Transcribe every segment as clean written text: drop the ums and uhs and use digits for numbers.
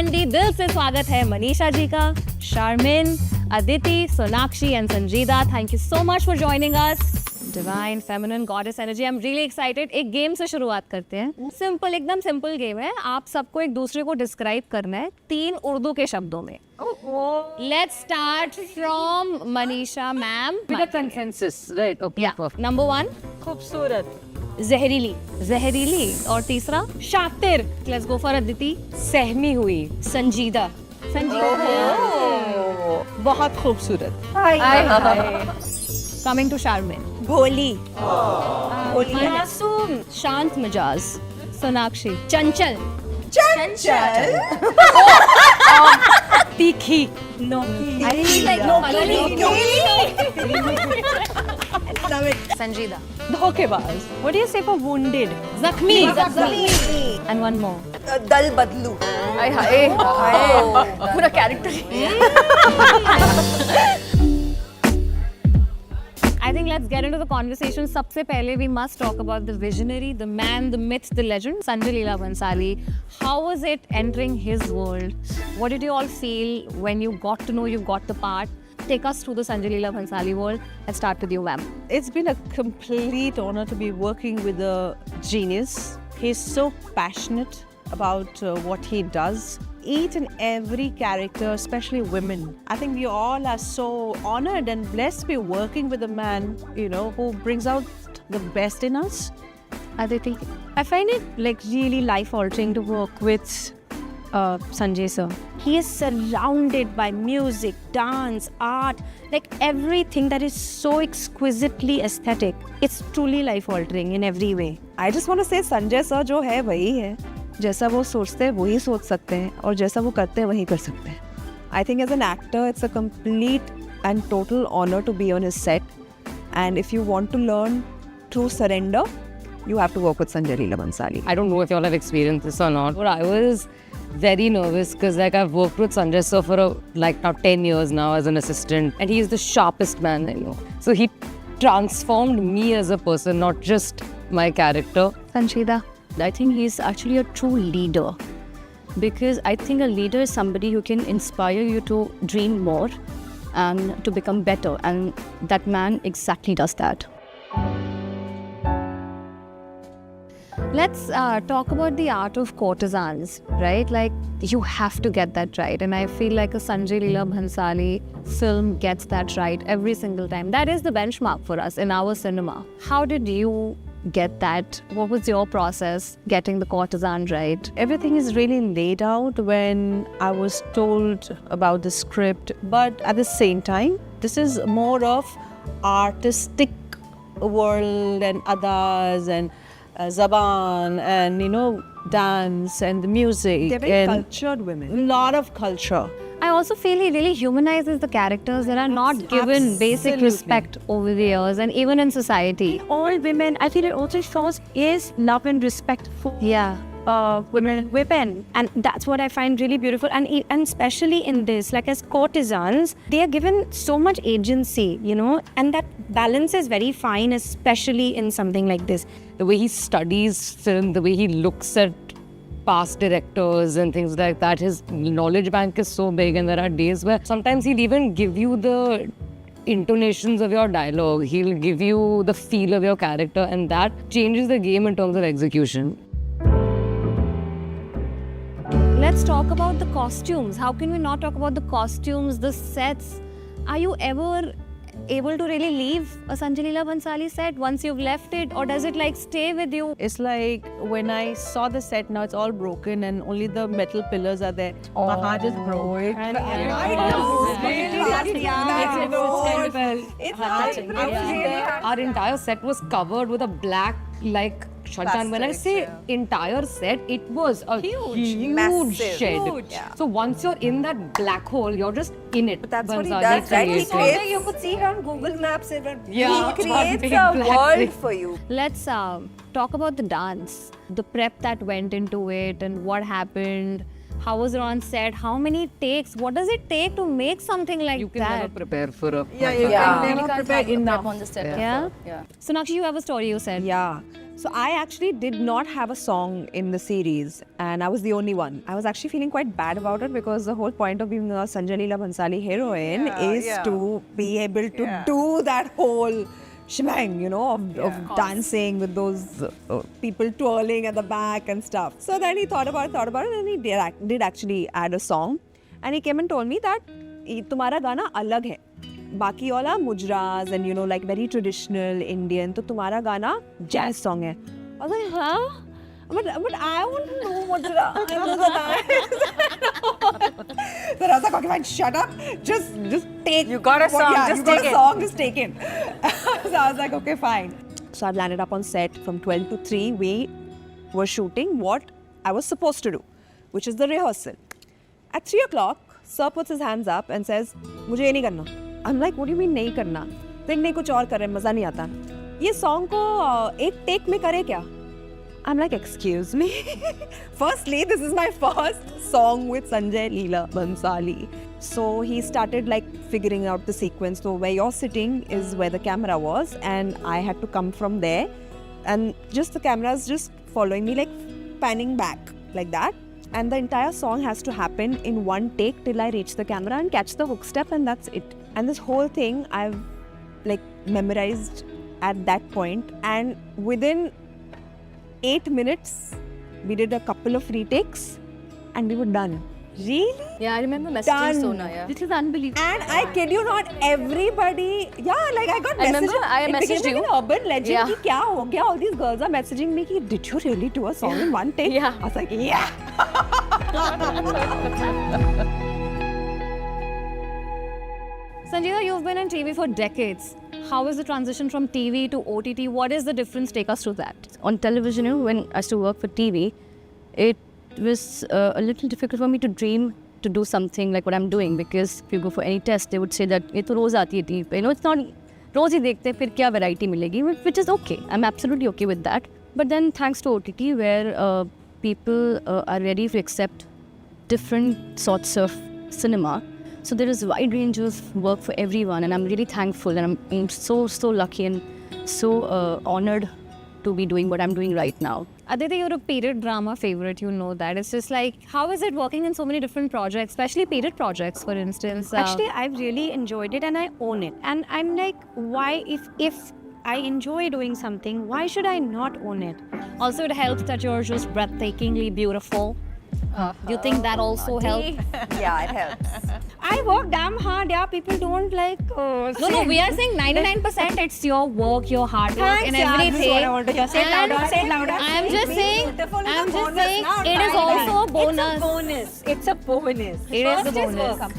मंडी दिल से स्वागत है मनीषा जी का, शारमिन, अदिति, सोनाक्षी एंड संजीदा. Thank you so much for joining us. Divine feminine goddess energy. I am really excited. एक गेम से शुरुआत करते हैं. सिंपल, एकदम सिंपल गेम है. आप सबको एक दूसरे को डिस्क्राइब करना है 3 उर्दू के शब्दों में. Let's start from Manisha ma'am. Consensus, right? Okay, number 1 खूबसूरत, जहरीली. जहरीली. और तीसरा शातिर, लेट्स गो फॉर अदिति. सहमी हुई, संजीदा. बहुत खूबसूरत, कमिंग टू शारमिन. भोली, मासूम. शांत मिजाज. सोनाक्षी. चंचल. चंचल, तीखी, संजीदा. धोखेबाज. What do you say for wounded? जख्मी. And one more. दल बदलू. पूरा character. I think let's get into the conversation. सबसे पहले we must talk about the visionary, the man, the myth, the legend, Sanjay Leela Bhansali. How was it entering his world? What did you all feel when you got to know you got the part? Take us through the Sanjay Leela Bhansali world. Let's start with you, ma'am. It's been a complete honor to be working with a genius. He's so passionate about what he does. Each and every character, especially women, I think we all are so honored and blessed to be working with a man, you know, who brings out the best in us. Aditi. I find it like really life-altering to work with Sanjay sir. He is surrounded by music, dance, art, like everything that is so exquisitely aesthetic. It's truly life-altering in every way. I just want to say Sanjay sir जो है वही है. जैसा वो सोचते हैं वही सोच सकते हैं और जैसा वो करते हैं वही कर सकते हैं. I think as an actor it's a complete and total honor to be on his set, and if you want to learn true surrender, you have to work with Sanjay Leela Bhansali. I don't know if you all have experienced this or not, but I was very nervous because like I've worked with Sanjay sir for like now 10 years now as an assistant, and he is the sharpest man I know. So he transformed me as a person, not just my character. Sanjida. I think he's actually a true leader, because I think a leader is somebody who can inspire you to dream more and to become better, and that man exactly does that. Let's talk about the art of courtesans, right? Like, you have to get that right. And I feel like a Sanjay Leela Bhansali film gets that right every single time. That is the benchmark for us in our cinema. How did you get that? What was your process getting the courtesan right? Everything is really laid out when I was told about the script, but at the same time, this is more of artistic world and adas and zaban and dance and the music. They're very and cultured women. a lot of culture. I also feel he really humanizes the characters that are not given basic Absolutely. respect over the years and even in society. All women, I feel it also shows is love and respect for Yeah. women, and that's what I find really beautiful. And especially in this, like as courtesans, they are given so much agency, and that balance is very fine, especially in something like this. The way he studies film, the way he looks at past directors and things like that, his knowledge bank is so big, and there are days where sometimes he'll even give you the intonations of your dialogue, he'll give you the feel of your character, and that changes the game in terms of execution. Let's talk about the costumes. How can we not talk about the costumes, the sets? Are you ever able to really leave a Sanjay Leela Bhansali set once you've left it, or does it like stay with you? It's like when I saw the set, now it's all broken and only the metal pillars are there. My heart just broke. Our entire set was covered with a black like shutdown. When I say entire set, it was a huge Massive. shed. Huge. Yeah. So once you're in that black hole, you're just in it. But that's what he Bhansali does, right? He created. creates, you could see her on Google Maps. Yeah, He one creates big a black world thing. for you. Let's talk about the dance, the prep that went into it, and what happened. How was it on set? How many takes? What does it take to make something like You can that? never prepare for a Yeah. Never prepare enough. Yeah? Sonakshi, you have a story you said. Yeah. So I actually did not have a song in the series, and I was the only one. I was actually feeling quite bad about it because the whole point of being a Sanjay Leela Bhansali heroine is to be able to do that whole shebang, you know, of dancing with those people twirling at the back and stuff. So then he thought about it, and he did actually add a song, and he came and told me that तुम्हारा गाना अलग है. बाकी वाला मुजराज and you know like very traditional Indian, तो तुम्हारा गाना jazz song है. I was like, huh? But I want to know मुजराज. So I was like, okay, fine, shut up. Just take. You got a song, Yeah, just you got take a it. song, just take it. So I was like, okay, fine. So I landed up on set from 12 to 3. We were shooting what I was supposed to do, which is the rehearsal. At 3 o'clock, Sir puts his hands up and says, मुझे ये नहीं करना. I'm like, what do you mean नहीं करना? नहीं कुछ और कर रहे हैं, मज़ा नहीं आता. ये song को एक take में करे क्या? I'm like, excuse me. Firstly, this is my first song with Sanjay Leela Bhansali. So he started like figuring out the sequence. So where you're sitting is where the camera was, and I had to come from there, and just the camera's just following me, like panning back like that. And the entire song has to happen in one take till I reach the camera and catch the hook step, and that's it. And this whole thing I've like memorized at that point, and within 8 minutes we did a couple of retakes and we were done. Really? Yeah, I remember messaging Done. Sona. Yeah. This is unbelievable. And I kid you not, everybody, like I got I remember messages. I It became messaged like you. an urban legend. Yeah. Ki kya ho gaya? All these girls are messaging me. Ki, did you really do a song in one take? Yeah. I was like, yeah. Sanjita, you've been in TV for decades. How is the transition from TV to OTT? What is the difference? Take us through that. On television, you know, when I used to work for TV, it was a little difficult for me to dream to do something like what I'm doing, because if you go for any test, they would say that ये तो रोज आती है TV पे. You know, it's not रोज ही देखते हैं, फिर क्या variety मिलेगी, which is okay. I'm absolutely okay with that. But then thanks to OTT, where people are ready to accept different sorts of cinema. So there is a wide range of work for everyone, and I'm really thankful, and I'm so lucky and so honored to be doing what I'm doing right now. Aditi, you're a period drama favorite, you know that. It's just like, how is it working in so many different projects, especially period projects, for instance? Actually, I've really enjoyed it and I own it. And I'm like, why, if I enjoy doing something, why should I not own it? Also, it helps that you're just breathtakingly beautiful. Do you think that also helped? Yeah, it helps. I work damn hard, yeah. People don't like. No, we are saying 99% it's your work, your hard work, and everything. This is what I want to hear. Say it And louder. Say it louder. I'm just saying, it is also a bonus. It's a bonus. It is a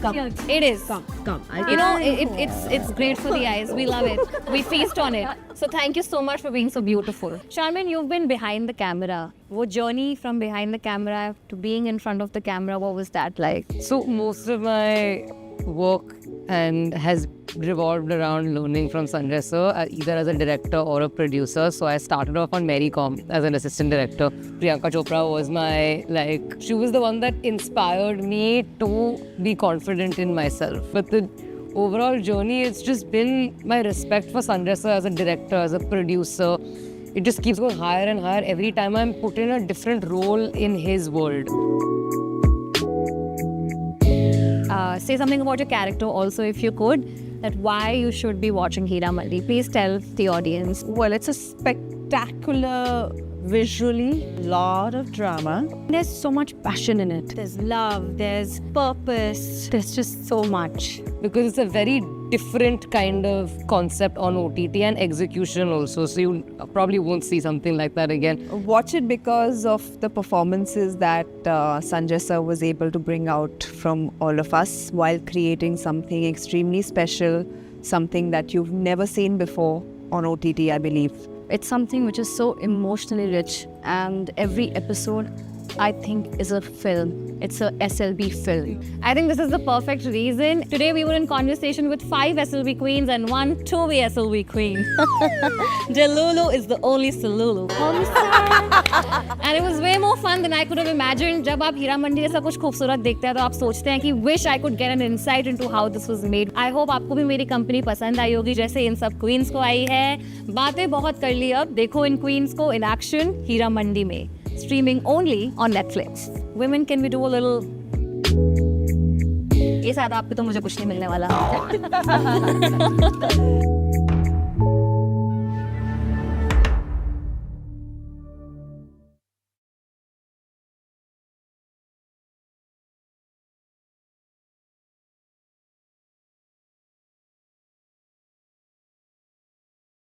bonus. It is. Come. You know, it's great for the eyes. We love it. We feast on it. So thank you so much for being so beautiful. Charmin, you've been behind the camera. What journey from behind the camera to being in front of the camera, what was that like? So most of my work and has revolved around learning from Sanjay sir, either as a director or a producer. So I started off on Mary Com as an assistant director. Priyanka Chopra was my, she was the one that inspired me to be confident in myself. But the overall journey, it's just been my respect for Sanjay sir as a director, as a producer. It just keeps going higher and higher every time I'm put in a different role in his world. Say something about your character also, if you could, that why you should be watching Heeramalli. Please tell the audience. Well, it's a spectacular, visually, lot of drama. There's so much passion in it. There's love, there's purpose, there's just so much. Because it's a very different kind of concept on OTT and execution also. So you probably won't see something like that again. Watch it because of the performances that Sanjay sir was able to bring out from all of us while creating something extremely special, something that you've never seen before on OTT, I believe. It's something which is so emotionally rich, and every episode I think, is a film. It's a SLB film. I think this is the perfect reason. Today we were in conversation with 5 SLB queens and 1 2V SLB queen. Delulu is the only Salulu. And it was way more fun than I could have imagined. जब आप हीरा मंडी जैसा कुछ खूबसूरत देखते हैं तो आप सोचते हैं कि wish I could get an insight into how this was made. I hope आपको भी मेरी कंपनी पसंद आई होगी जैसे इन सब क्वींस को आई है. बातें बहुत कर ली अब. देखो इन क्वींस को in action हीरा मंडी में. Streaming only on Netflix. Women, can we do a little? ये शायद आप पे तो मुझे कुछ नहीं मिलने वाला.